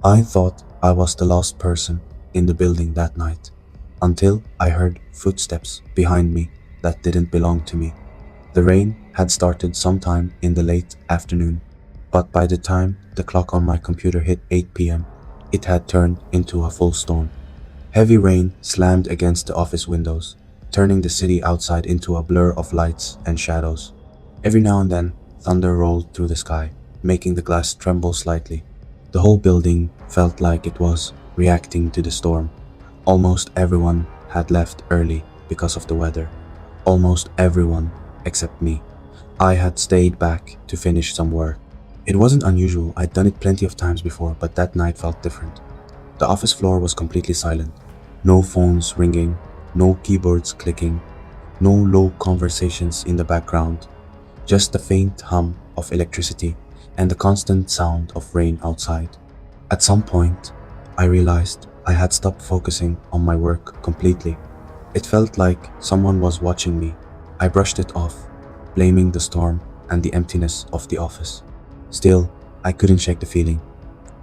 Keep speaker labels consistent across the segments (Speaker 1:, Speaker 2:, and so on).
Speaker 1: I thought I was the last person in the building that night, until I heard footsteps behind me that didn't belong to me. The rain had started sometime in the late afternoon, but by the time the clock on my computer hit 8 p.m., it had turned into a full storm. Heavy rain slammed against the office windows, turning the city outside into a blur of lights and shadows. Every now and then, thunder rolled through the sky, making the glass tremble slightly. The whole building felt like it was reacting to the storm. Almost everyone had left early because of the weather. Almost everyone except me. I had stayed back to finish some work. It wasn't unusual, I'd done it plenty of times before, but that night felt different. The office floor was completely silent. No phones ringing, no keyboards clicking, no low conversations in the background. Just the faint hum of electricity and the constant sound of rain outside. At some point, I realized I had stopped focusing on my work completely. It felt like someone was watching me. I brushed it off, blaming the storm and the emptiness of the office. Still, I couldn't shake the feeling.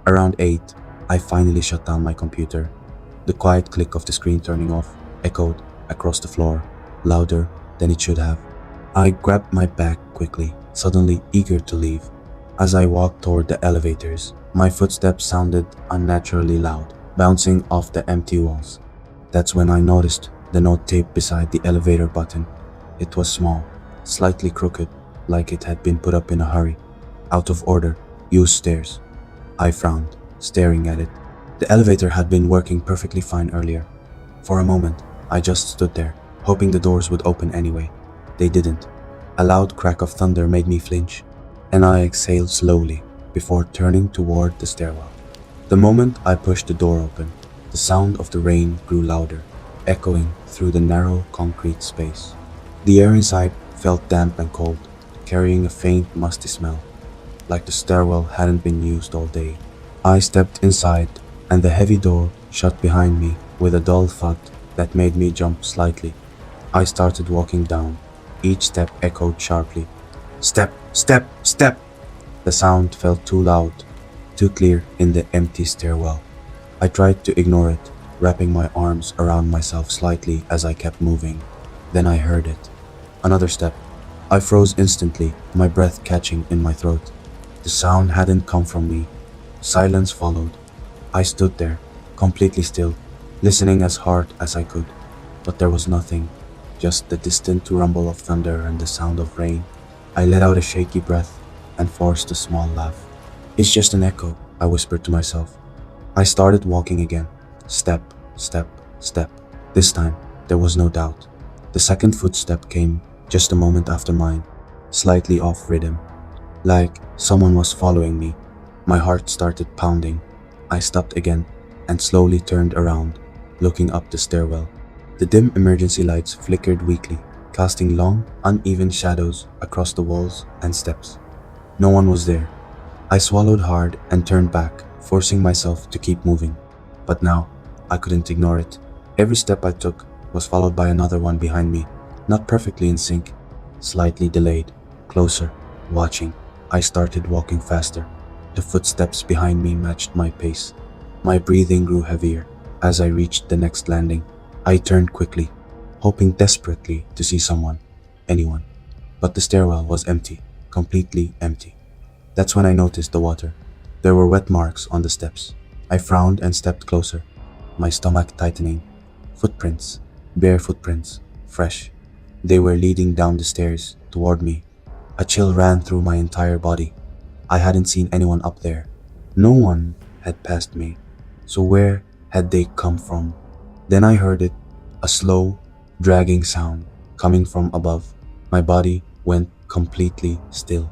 Speaker 1: Around 8, I finally shut down my computer. The quiet click of the screen turning off echoed across the floor, louder than it should have. I grabbed my bag quickly, suddenly eager to leave. As I walked toward the elevators, my footsteps sounded unnaturally loud, bouncing off the empty walls. That's when I noticed the note tape beside the elevator button. It was small, slightly crooked, like it had been put up in a hurry. Out of order, use stairs. I frowned, staring at it. The elevator had been working perfectly fine earlier. For a moment, I just stood there, hoping the doors would open anyway. They didn't. A loud crack of thunder made me flinch, and I exhaled slowly before turning toward the stairwell. The moment I pushed the door open, the sound of the rain grew louder, echoing through the narrow concrete space. The air inside felt damp and cold, carrying a faint musty smell, like the stairwell hadn't been used all day. I stepped inside, and the heavy door shut behind me with a dull thud that made me jump slightly. I started walking down. Each step echoed sharply. Step, step, step! The sound felt too loud, too clear in the empty stairwell. I tried to ignore it, wrapping my arms around myself slightly as I kept moving. Then I heard it. Another step. I froze instantly, my breath catching in my throat. The sound hadn't come from me. Silence followed. I stood there, completely still, listening as hard as I could. But there was nothing, just the distant rumble of thunder and the sound of rain. I let out a shaky breath and forced a small laugh. It's just an echo, I whispered to myself. I started walking again. Step, step, step. This time, there was no doubt. The second footstep came just a moment after mine, slightly off rhythm, like someone was following me. My heart started pounding. I stopped again and slowly turned around, looking up the stairwell. The dim emergency lights flickered weakly, casting long, uneven shadows across the walls and steps. No one was there. I swallowed hard and turned back, forcing myself to keep moving. But now, I couldn't ignore it. Every step I took was followed by another one behind me, not perfectly in sync, slightly delayed, closer, watching. I started walking faster. The footsteps behind me matched my pace. My breathing grew heavier. As I reached the next landing, I turned quickly, hoping desperately to see someone, anyone. But the stairwell was empty, completely empty. That's when I noticed the water. There were wet marks on the steps. I frowned and stepped closer, my stomach tightening. Footprints, bare footprints, fresh. They were leading down the stairs toward me. A chill ran through my entire body. I hadn't seen anyone up there. No one had passed me. So where had they come from? Then I heard it, a slow, dragging sound coming from above. My body went completely still.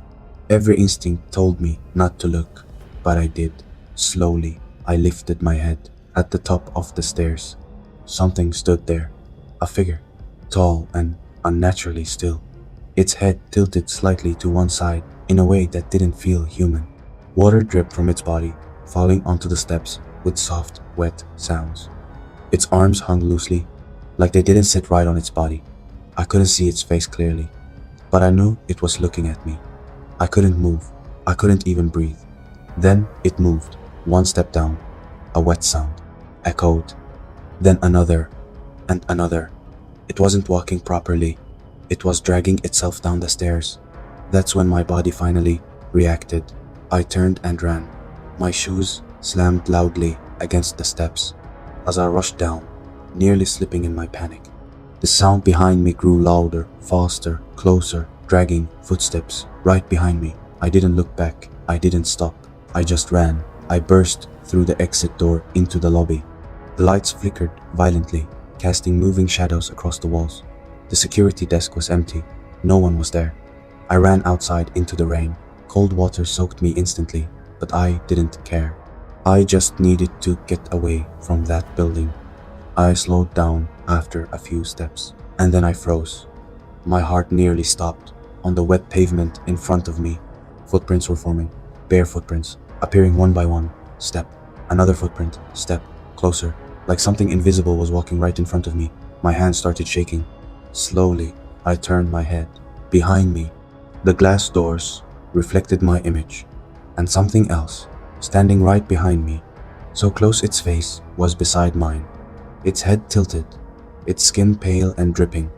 Speaker 1: Every instinct told me not to look, but I did. Slowly, I lifted my head. At the top of the stairs, something stood there. A figure, tall and unnaturally still. Its head tilted slightly to one side in a way that didn't feel human. Water dripped from its body, falling onto the steps with soft, wet sounds. Its arms hung loosely, like they didn't sit right on its body. I couldn't see its face clearly, but I knew it was looking at me. I couldn't move. I couldn't even breathe. Then it moved, One step down, a wet sound echoed, then another and another. It wasn't walking properly, it was dragging itself down the stairs. That's when my body finally reacted. I turned and ran. My shoes slammed loudly against the steps as I rushed down, nearly slipping in my panic. The sound behind me grew louder, faster, closer, dragging footsteps right behind me. I didn't look back, I didn't stop, I just ran. I burst through the exit door into the lobby. The lights flickered violently, casting moving shadows across the walls. The security desk was empty, no one was there. I ran outside into the rain. Cold water soaked me instantly, but I didn't care. I just needed to get away from that building. I slowed down after a few steps, and then I froze. My heart nearly stopped. On the wet pavement in front of me, footprints were forming, bare footprints, appearing one by one. Step, another footprint, step, closer, like something invisible was walking right in front of me. My hands started shaking. Slowly, I turned my head. Behind me, the glass doors reflected my image, and something else, standing right behind me, so close its face was beside mine. Its head tilted, its skin pale and dripping,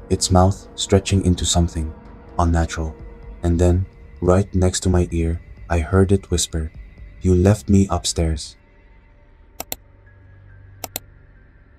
Speaker 1: its mouth stretching into something unnatural. And then, right next to my ear, I heard it whisper, "You left me upstairs."